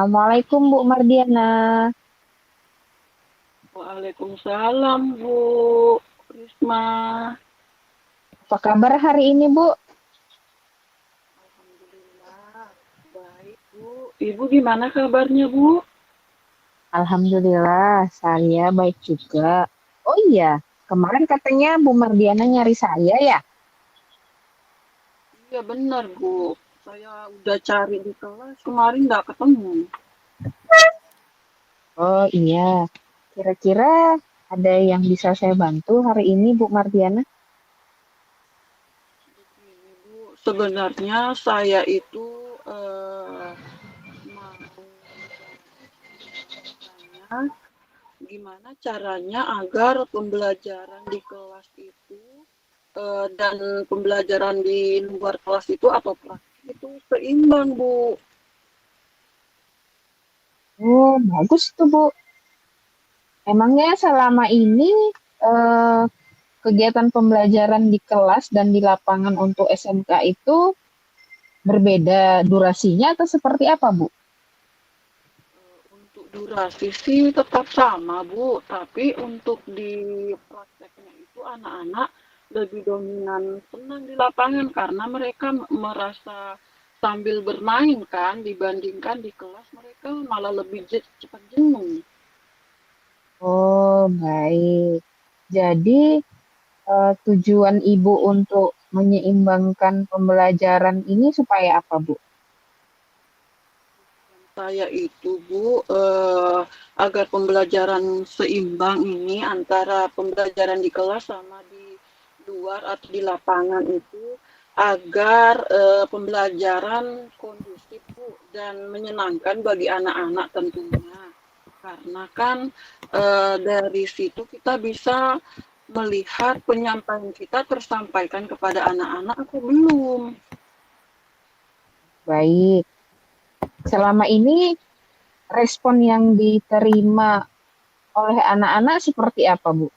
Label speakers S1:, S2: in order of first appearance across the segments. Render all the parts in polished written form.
S1: Assalamualaikum Bu Mardiana.
S2: Waalaikumsalam Bu Risma.
S1: Apa kabar hari ini Bu?
S2: Alhamdulillah baik Bu. Ibu gimana kabarnya Bu?
S1: Alhamdulillah, saya baik juga. Oh iya, kemarin katanya Bu Mardiana nyari saya ya?
S2: Iya benar Bu. Saya udah cari di kelas kemarin nggak ketemu.
S1: Oh iya, kira-kira ada yang bisa saya bantu hari ini Bu Mardiana?
S2: Begini Bu, sebenarnya saya itu eh, mau tanya gimana caranya agar pembelajaran di kelas itu dan pembelajaran di luar kelas itu atau praktik itu seimbang Bu.
S1: Oh, bagus tuh Bu. Emangnya selama ini eh, kegiatan pembelajaran di kelas dan di lapangan untuk SMK itu berbeda durasinya atau seperti apa Bu?
S2: Untuk durasi sih tetap sama, Bu, tapi untuk di prakteknya itu anak-anak lebih dominan senang di lapangan karena mereka merasa sambil bermain kan dibandingkan di kelas mereka malah lebih cepat jenuh.
S1: Oh, baik. Jadi, tujuan Ibu untuk menyeimbangkan pembelajaran ini supaya apa, Bu?
S2: Saya itu, Bu, agar pembelajaran seimbang ini antara pembelajaran di kelas sama di luar atau di lapangan itu agar pembelajaran kondusif, Bu, dan menyenangkan bagi anak-anak tentunya. Karena kan dari situ kita bisa melihat penyampaian kita tersampaikan kepada anak-anak atau belum.
S1: Baik. Selama ini respon yang diterima oleh anak-anak seperti apa, Bu?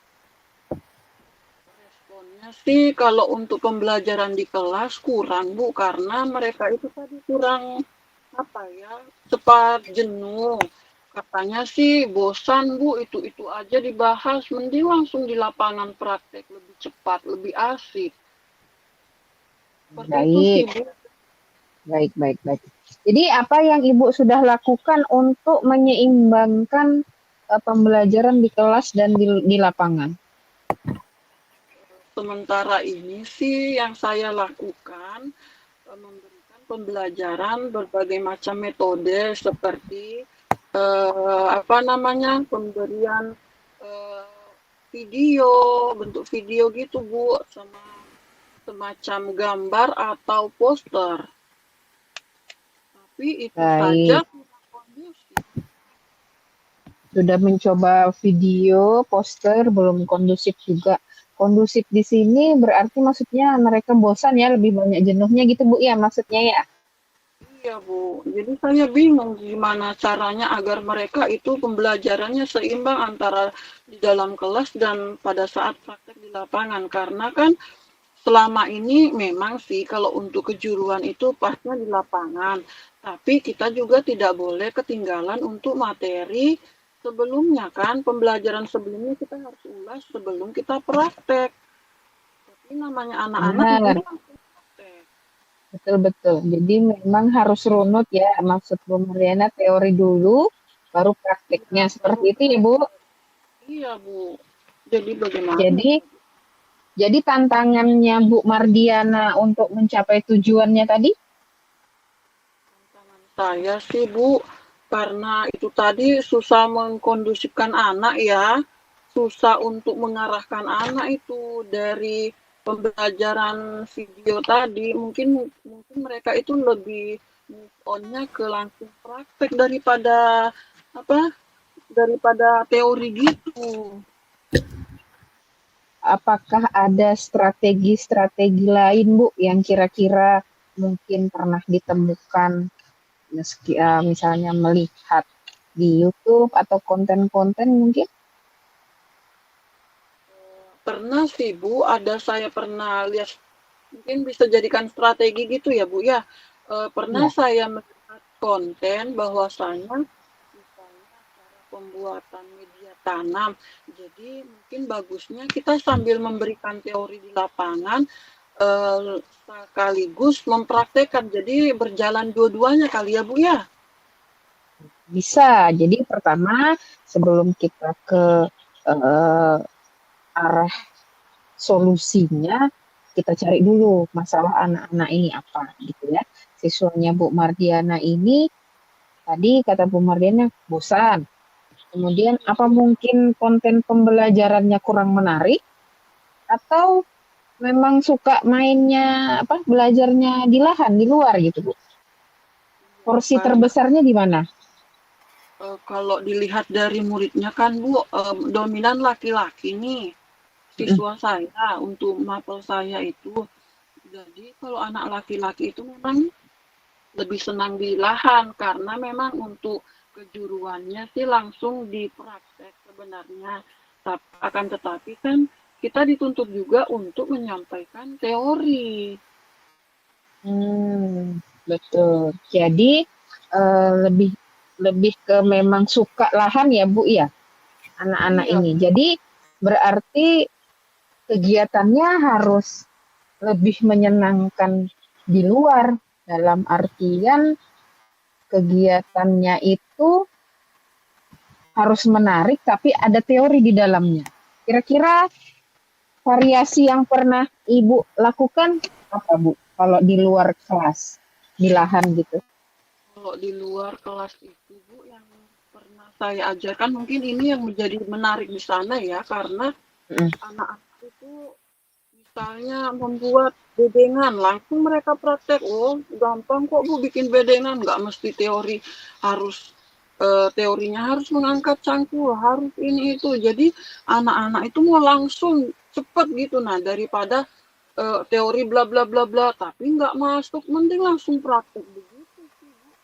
S2: Responnya sih kalau untuk pembelajaran di kelas kurang Bu karena mereka itu tadi kurang apa ya cepat jenuh. Katanya sih bosan Bu itu aja dibahas mending langsung di lapangan praktek lebih cepat lebih asik. Seperti itu sih
S1: Baik,
S2: Bu.
S1: baik, baik, baik. Jadi, apa yang Ibu sudah lakukan untuk menyeimbangkan pembelajaran di kelas dan di lapangan?
S2: Sementara ini sih yang saya lakukan memberikan pembelajaran berbagai macam metode seperti apa namanya pemberian eh, video bentuk video gitu Bu sama semacam gambar atau poster tapi itu saja
S1: Baik.
S2: kurang kondusif.
S1: Sudah mencoba video, poster, belum kondusif juga. Kondusif di sini berarti maksudnya mereka bosan ya, lebih banyak jenuhnya gitu Bu ya maksudnya ya.
S2: Iya Bu, jadi saya bingung gimana caranya agar mereka itu pembelajarannya seimbang antara di dalam kelas dan pada saat praktek di lapangan karena kan selama ini memang sih kalau untuk kejuruan itu pasnya di lapangan, tapi kita juga tidak boleh ketinggalan untuk materi sebelumnya kan, pembelajaran sebelumnya kita harus ulas sebelum kita praktek. Tapi namanya anak-anak
S1: Benar,
S2: maunya langsung praktek.
S1: betul-betul. Jadi memang harus runut ya, maksud Bu Mariana teori dulu, baru prakteknya.
S2: Iya,
S1: Seperti
S2: baru
S1: itu ya Bu.
S2: praktek. Iya Bu. Jadi bagaimana?
S1: Jadi, jadi tantangannya Bu Mardiana untuk mencapai tujuannya tadi,
S2: Tantangan saya sih Bu, karena itu tadi susah mengkondusifkan anak ya, susah untuk mengarahkan anak itu dari pembelajaran video tadi. Mungkin mereka itu lebih move on-nya ke langsung praktek apa daripada teori gitu.
S1: apakah ada strategi-strategi lain Bu yang kira-kira mungkin pernah ditemukan meski misalnya melihat di YouTube atau konten-konten mungkin.
S2: Pernah sih Bu, saya pernah lihat mungkin bisa jadikan strategi gitu ya Bu ya. Pernah
S1: Ya,
S2: saya melihat konten bahwasanya misalnya cara pembuatan media tanam. Jadi mungkin bagusnya kita sambil memberikan teori di lapangan sekaligus mempraktekkan. Jadi berjalan dua-duanya kali ya Bu ya.
S1: Bisa. Jadi pertama sebelum kita ke eh, arah solusinya, kita cari dulu masalah anak-anak ini apa gitu ya. Siswanya Bu Mardiana ini tadi kata Bu Mardiana bosan. Kemudian apa mungkin konten pembelajarannya kurang menarik atau memang suka mainnya apa belajarnya di lahan di luar gitu Bu.
S2: Iya,
S1: Porsi
S2: karena
S1: terbesarnya di mana?
S2: kalau dilihat dari muridnya kan Bu, dominan laki-laki nih
S1: Mm-mm.
S2: siswa saya untuk mapel saya itu. Jadi kalau anak laki-laki itu memang lebih senang di lahan karena memang untuk kejuruannya sih langsung dipraktek sebenarnya. Akan tetapi kan kita dituntut juga untuk menyampaikan teori.
S1: Betul. Jadi lebih lebih ke memang suka lahan ya Bu ya anak-anak
S2: Iya,
S1: ini. Jadi berarti kegiatannya harus lebih menyenangkan di luar dalam artian kegiatannya itu harus menarik tapi ada teori di dalamnya. Kira-kira variasi yang pernah Ibu lakukan apa Bu? Kalau di luar kelas, di lahan gitu.
S2: kalau di luar kelas itu Bu yang pernah saya ajarkan mungkin ini yang menjadi menarik di sana ya karena
S1: Mm.
S2: anak-anak itu misalnya membuat bedengan, langsung mereka praktek. Oh, gampang kok Bu bikin bedengan, nggak mesti teori harus teorinya harus mengangkat cangkul, harus ini itu. Jadi anak-anak itu mau langsung cepet gitu. Nah, daripada teori bla bla bla bla, tapi nggak masuk, mending langsung praktek begitu sih Bu.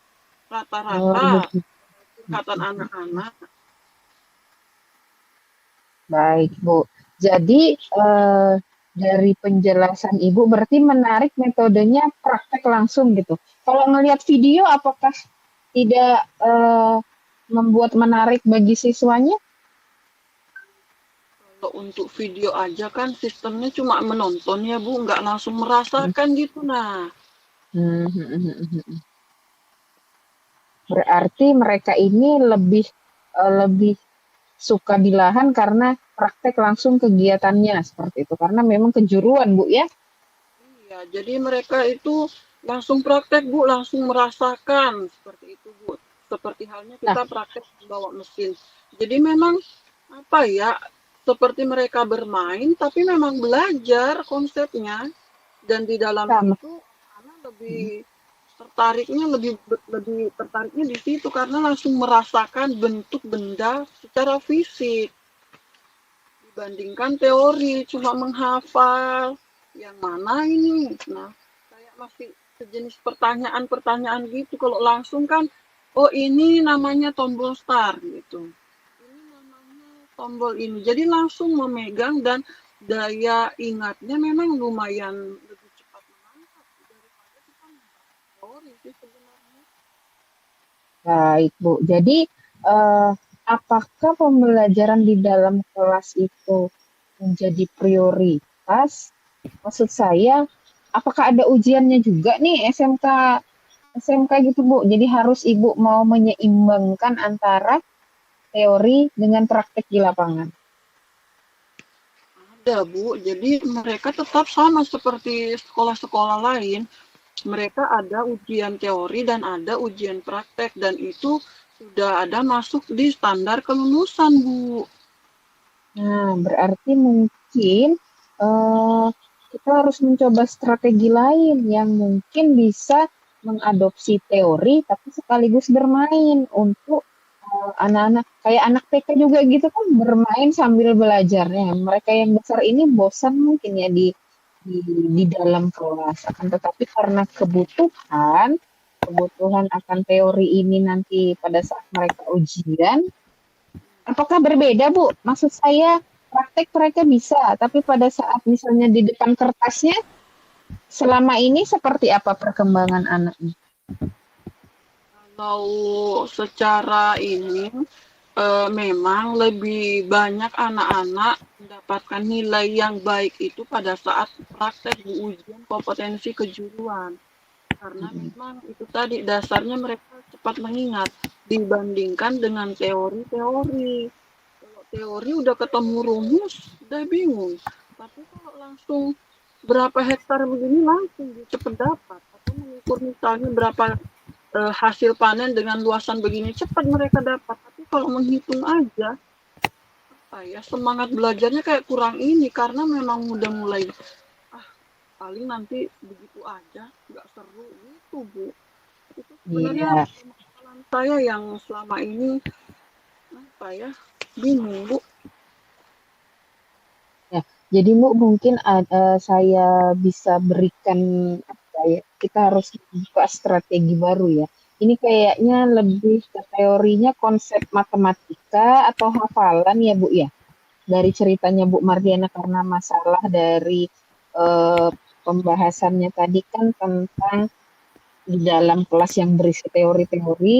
S1: Oh,
S2: Rata-rata
S1: begitu.
S2: tingkatan anak-anak.
S1: Baik, Bu. Jadi, dari penjelasan Ibu berarti menarik metodenya praktek langsung gitu. Kalau ngelihat video, apakah tidak membuat menarik bagi siswanya?
S2: Kalau untuk video aja kan sistemnya cuma menonton ya Bu, nggak langsung
S1: Hmm,
S2: merasakan gitu. Nah,
S1: hmm, hmm, hmm, hmm. Berarti mereka ini lebih suka di lahan karena praktek langsung kegiatannya seperti itu. Karena memang kejuruan, Bu ya.
S2: iya, jadi mereka itu langsung praktek Bu, langsung merasakan seperti itu Bu. Seperti halnya
S1: Nah,
S2: kita praktek bawa mesin. Jadi memang apa ya, seperti mereka bermain tapi memang belajar konsepnya dan di dalam
S1: sama.
S2: situ anak lebih tertariknya di situ karena langsung merasakan bentuk benda secara fisik dibandingkan teori cuma menghafal yang mana ini. Nah, kayak masih sejenis pertanyaan-pertanyaan gitu. Kalau langsung kan, oh ini namanya tombol start gitu. Ini namanya tombol ini. Jadi langsung memegang dan daya ingatnya memang lumayan lebih cepat menangkap daripada kita membaca teori sih sebenarnya.
S1: Baik, Bu. Jadi, apakah pembelajaran di dalam kelas itu menjadi prioritas? Maksud saya, apakah ada ujiannya juga nih SMK gitu, Bu? Jadi harus Ibu mau menyeimbangkan antara teori dengan praktek di lapangan.
S2: Ada Bu, jadi mereka tetap sama seperti sekolah-sekolah lain. Mereka ada ujian teori dan ada ujian praktek dan itu sudah ada masuk di standar kelulusan Bu.
S1: Nah, berarti mungkin eh, kita harus mencoba strategi lain yang mungkin bisa mengadopsi teori tapi sekaligus bermain untuk anak-anak kayak anak TK juga gitu kan bermain sambil belajarnya. Mereka yang besar ini bosan mungkin ya di di dalam kelas. Akan tetapi karena kebutuhan akan teori ini nanti pada saat mereka ujian, apakah berbeda, Bu? Maksud saya, praktek mereka bisa, tapi pada saat misalnya di depan kertasnya, selama ini seperti apa perkembangan anaknya?
S2: Kalau secara ini memang lebih banyak anak-anak mendapatkan nilai yang baik itu pada saat praktek di ujian kompetensi kejuruan. Karena memang itu tadi dasarnya mereka cepat mengingat dibandingkan dengan teori-teori. Kalau teori udah ketemu rumus, udah bingung. Tapi kalau langsung berapa hektar begini langsung cepat dapat. Atau mengukur misalnya berapa hasil panen dengan luasan begini cepat mereka dapat. Tapi kalau menghitung aja, apa ya semangat belajarnya kayak kurang ini karena memang udah mulai ah paling nanti begitu aja nggak seru gitu Bu. Itu sebenarnya
S1: Iya.
S2: permasalahan saya yang selama ini apa ya bingung Bu.
S1: Ya, jadi Bu mungkin saya bisa berikan apa ya? Kita harus buka strategi baru ya. Ini kayaknya lebih ke teorinya konsep matematika atau hafalan ya Bu ya. Dari ceritanya Bu Mardiana karena masalah dari eh, pembahasannya tadi kan tentang di dalam kelas yang berisi teori-teori,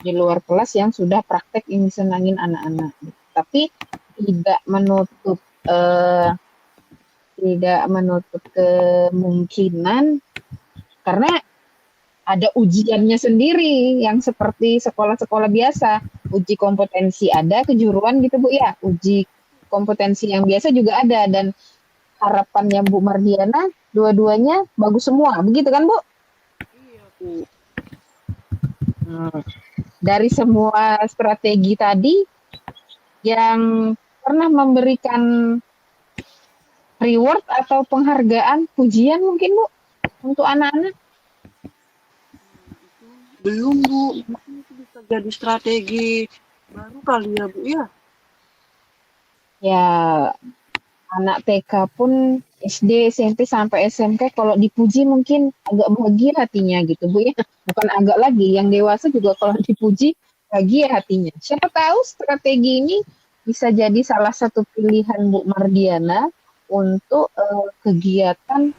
S1: di luar kelas yang sudah praktek yang disenangin anak-anak. Tapi tidak menutup eh, tidak menutup kemungkinan karena ada ujiannya sendiri yang seperti sekolah-sekolah biasa. Uji kompetensi ada, kejuruan gitu Bu ya. Uji kompetensi yang biasa juga ada dan harapannya Bu Mardiana dua-duanya bagus semua. Begitu kan Bu?
S2: Iya Bu.
S1: Hmm. Dari semua strategi tadi yang pernah memberikan reward atau penghargaan pujian mungkin Bu untuk anak-anak?
S2: Belum Bu, mungkin itu bisa jadi strategi baru kali ya Bu ya.
S1: Ya, anak TK pun SD, SMP sampai SMK kalau dipuji mungkin agak bahagia hatinya gitu Bu ya. Bukan agak lagi, yang dewasa juga kalau dipuji bahagia hatinya. Siapa tahu strategi ini bisa jadi salah satu pilihan Bu Mardiana untuk kegiatan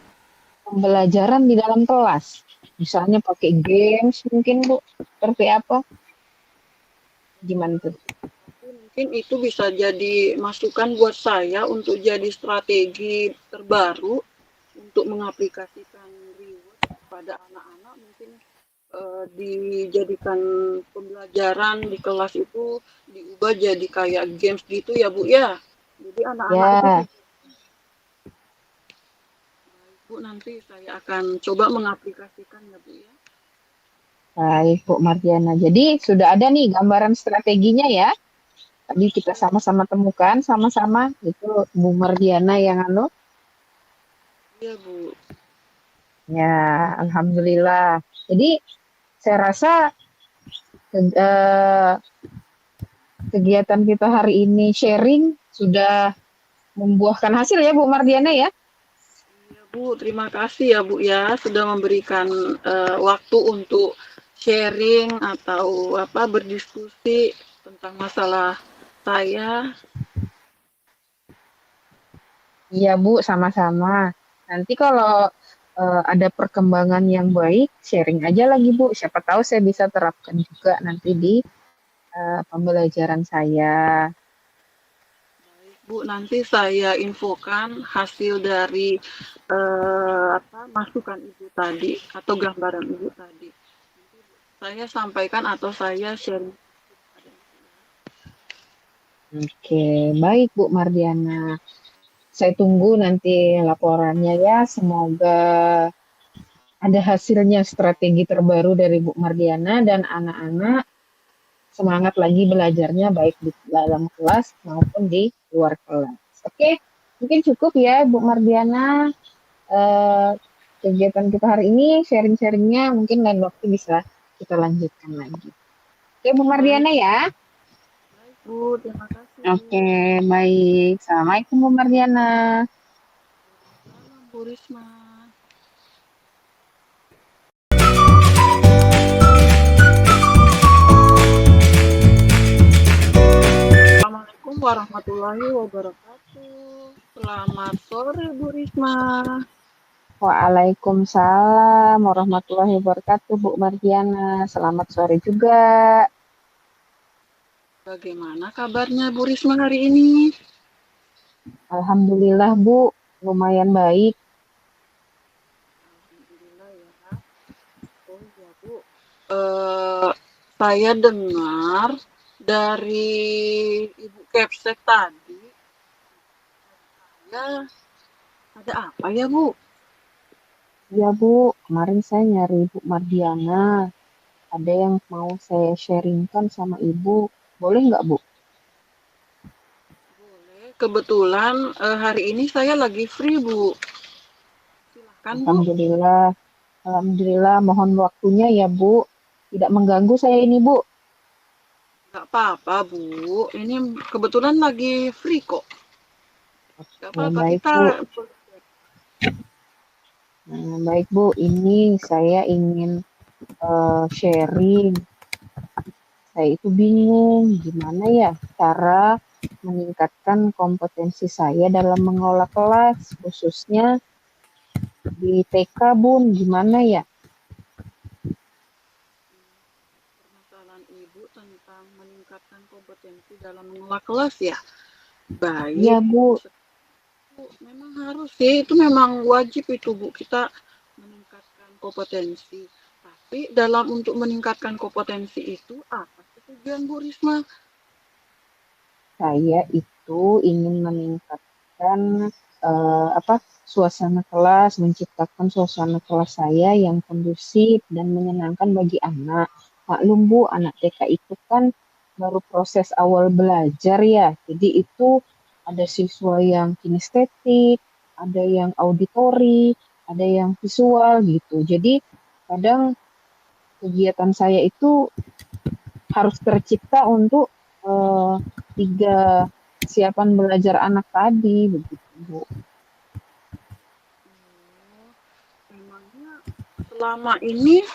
S1: pembelajaran di dalam kelas. Misalnya pakai games mungkin Bu, seperti apa? Gimana tuh?
S2: Mungkin itu bisa jadi masukan buat saya untuk jadi strategi terbaru untuk mengaplikasikan reward pada anak-anak mungkin dijadikan pembelajaran di kelas itu diubah jadi kayak games gitu ya Bu ya. Jadi anak-anak itu
S1: Ya,
S2: Bu nanti saya akan coba mengaplikasikan ya Bu ya.
S1: baik Bu Mardiana. Jadi sudah ada nih gambaran strateginya ya. Tadi kita sama-sama temukan, sama-sama itu Bu Mardiana yang anu.
S2: Iya Bu.
S1: Ya, alhamdulillah. Jadi saya rasa eh, kegiatan kita hari ini sharing sudah membuahkan hasil ya Bu Mardiana ya.
S2: Iya Bu, terima kasih ya Bu ya sudah memberikan waktu untuk sharing atau apa berdiskusi tentang masalah saya.
S1: Iya Bu, sama-sama. Nanti kalau ada perkembangan yang baik, sharing aja lagi Bu. Siapa tahu saya bisa terapkan juga nanti di pembelajaran saya.
S2: Bu, nanti saya infokan hasil dari apa masukan Ibu tadi atau gambaran Ibu tadi. Saya sampaikan atau saya share.
S1: Oke, baik Bu Mardiana. Saya tunggu nanti laporannya ya. Semoga ada hasilnya strategi terbaru dari Bu Mardiana dan anak-anak semangat lagi belajarnya baik di dalam kelas maupun di luar kelas. Oke, mungkin cukup ya Bu Mardiana eh, kegiatan kita hari ini sharing-sharingnya mungkin lain waktu bisa kita lanjutkan lagi. Oke Bu
S2: Baik,
S1: Mardiana ya.
S2: baik Bu, terima kasih.
S1: Oke, baik. Assalamualaikum Bu Mardiana.
S2: Salam Bu Risma. Assalamualaikum warahmatullahi wabarakatuh. Selamat sore Bu Risma.
S1: Waalaikumsalam warahmatullahi wabarakatuh, Bu Mardiana. Selamat sore juga.
S2: Bagaimana kabarnya Bu Risma hari ini?
S1: Alhamdulillah, Bu. Lumayan baik.
S2: Alhamdulillah ya. Oh iya Bu, Eh, saya dengar dari Ibu Kepsek tadi, ya ada apa ya Bu?
S1: Ya, Bu. Kemarin saya nyari Bu Mardiana. Ada yang mau saya sharingkan sama Ibu. Boleh nggak, Bu?
S2: Boleh. Kebetulan hari ini saya lagi free Bu. Silahkan Bu.
S1: Alhamdulillah. Alhamdulillah. Mohon waktunya ya, Bu. Tidak mengganggu saya ini, Bu.
S2: Gak apa-apa Bu. Ini kebetulan lagi free kok. Gak apa-apa
S1: Baik,
S2: kita.
S1: Bu. Baik, Bu. Ini saya ingin sharing. Saya itu bingung gimana ya cara meningkatkan kompetensi saya dalam mengelola kelas, khususnya di TK, Bun. Gimana ya?
S2: Permasalahan Ibu tentang meningkatkan kompetensi dalam mengelola kelas ya.
S1: Iya,
S2: Baik,
S1: Bu.
S2: Bu, memang harus sih, itu memang wajib itu Bu, kita meningkatkan kompetensi. Tapi dalam untuk meningkatkan kompetensi itu apa sih tujuan Bu Risma?
S1: Saya itu ingin meningkatkan suasana kelas, menciptakan suasana kelas saya yang kondusif dan menyenangkan bagi anak. Maklum Bu, anak TK itu kan baru proses awal belajar ya. Jadi itu ada siswa yang kinestetik, ada yang auditori, ada yang visual gitu. Jadi kadang kegiatan saya itu harus tercipta untuk eh, tiga kesiapan belajar anak tadi begitu Bu.
S2: Oh, memangnya selama ini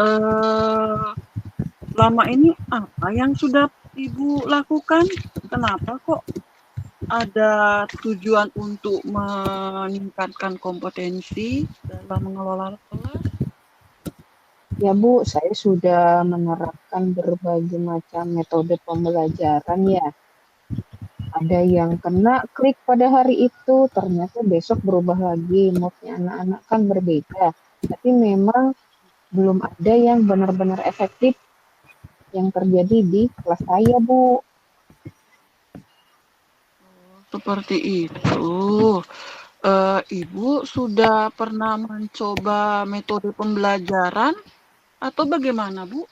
S2: eh, selama ini apa yang sudah Ibu lakukan? Kenapa kok ada tujuan untuk meningkatkan kompetensi dalam mengelola kelas?
S1: Ya Bu, saya sudah menerapkan berbagai macam metode pembelajaran ya. Ada yang kena klik pada hari itu, ternyata besok berubah lagi. Moodnya anak-anak kan berbeda. Tapi memang belum ada yang benar-benar efektif yang terjadi di kelas saya, Bu.
S2: Seperti itu. Ibu sudah pernah mencoba metode pembelajaran atau bagaimana, Bu?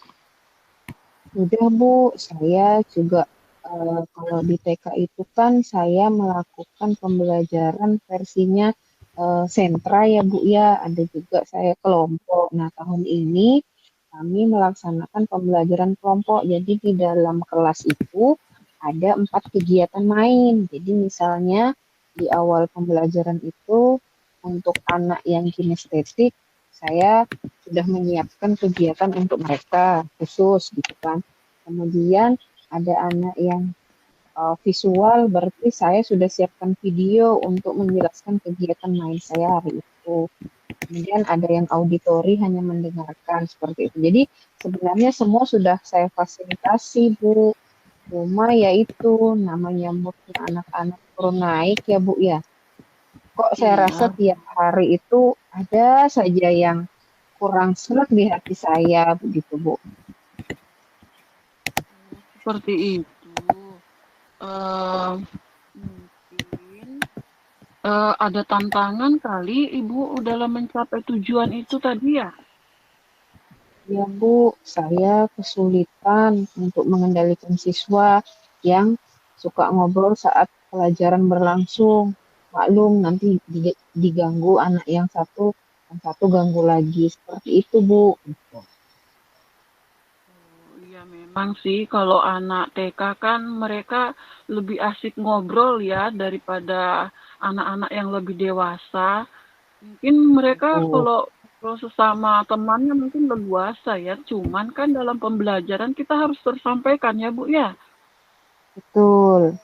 S1: Udah Bu, saya juga kalau di TK itu kan saya melakukan pembelajaran versinya sentra ya Bu ya, ada juga saya kelompok. Nah tahun ini kami melaksanakan pembelajaran kelompok, jadi di dalam kelas itu ada 4 kegiatan main. Jadi misalnya di awal pembelajaran itu untuk anak yang kinestetik, saya sudah menyiapkan kegiatan untuk mereka khusus gitu kan. Kemudian ada anak yang visual, berarti saya sudah siapkan video untuk menjelaskan kegiatan main saya hari itu. Kemudian ada yang auditori hanya mendengarkan seperti itu. Jadi sebenarnya semua sudah saya fasilitasi Bu. Cuma ya itu namanya moodnya anak-anak turun naik ya Bu ya. Kok saya rasa
S2: Iya,
S1: tiap hari itu ada saja yang kurang serak di hati saya begitu Bu.
S2: seperti itu. Eh, Mungkin ada tantangan kali Ibu dalam mencapai tujuan itu tadi ya.
S1: Ya Bu, saya kesulitan untuk mengendalikan siswa yang suka ngobrol saat pelajaran berlangsung. Maklum nanti diganggu anak yang satu ganggu lagi. Seperti itu Bu.
S2: Oh, iya memang sih kalau anak TK kan mereka lebih asik ngobrol ya daripada anak-anak yang lebih dewasa. Mungkin mereka
S1: Betul.
S2: kalau kalau sesama temannya mungkin leluasa ya, cuman kan dalam pembelajaran kita harus tersampaikan ya Bu ya.
S1: Betul.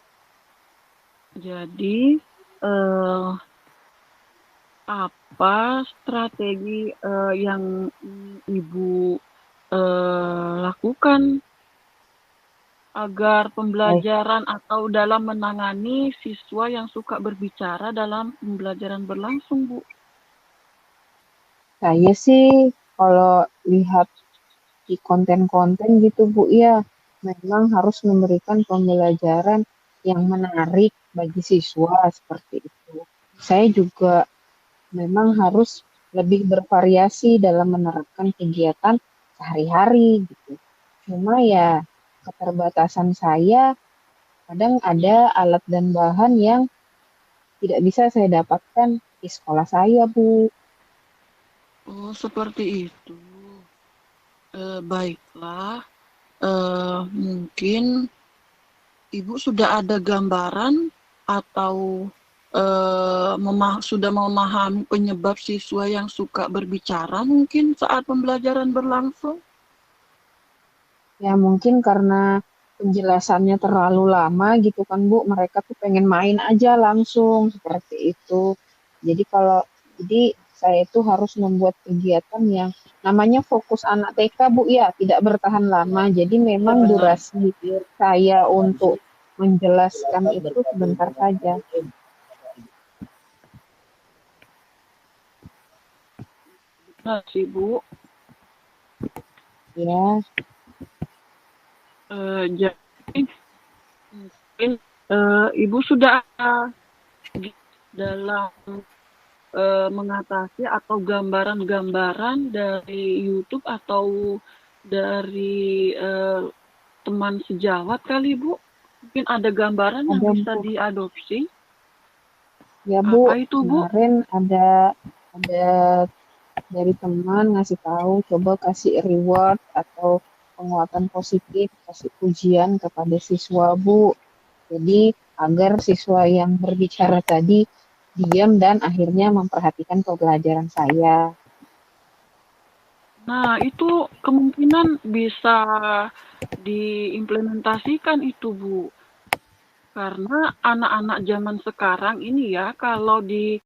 S2: Jadi eh, apa strategi yang Ibu lakukan agar
S1: Baik,
S2: pembelajaran atau dalam menangani siswa yang suka berbicara dalam pembelajaran berlangsung, Bu?
S1: saya sih kalau lihat di konten-konten gitu Bu ya, memang harus memberikan pembelajaran yang menarik bagi siswa seperti itu. Saya juga memang harus lebih bervariasi dalam menerapkan kegiatan sehari-hari gitu. Cuma ya keterbatasan saya kadang ada alat dan bahan yang tidak bisa saya dapatkan di sekolah saya, Bu.
S2: Oh, seperti itu. Baiklah. Mungkin Ibu sudah ada gambaran atau sudah memahami penyebab siswa yang suka berbicara mungkin saat pembelajaran berlangsung?
S1: Ya mungkin karena penjelasannya terlalu lama gitu kan Bu, mereka tuh pengen main aja langsung seperti itu. Jadi jadi saya itu harus membuat kegiatan yang namanya fokus anak TK Bu ya, tidak bertahan lama. Jadi
S2: Ya
S1: memang
S2: benar.
S1: durasi saya untuk menjelaskan itu sebentar saja.
S2: Benar sih, Bu.
S1: Ya,
S2: Jadi mungkin Ibu sudah dalam mengatasi atau gambaran-gambaran dari YouTube atau dari teman sejawat kali, Bu? Mungkin ada gambaran yang
S1: ada
S2: bisa
S1: Bu.
S2: diadopsi.
S1: Ya Bu,
S2: Apa itu, Bu?
S1: kemarin ada dari teman ngasih tahu coba kasih reward atau penguatan positif, kasih pujian kepada siswa Bu. Jadi agar siswa yang berbicara tadi diam dan akhirnya memperhatikan pembelajaran saya.
S2: Nah, itu kemungkinan bisa diimplementasikan itu, Bu. Karena anak-anak zaman sekarang ini ya, kalau di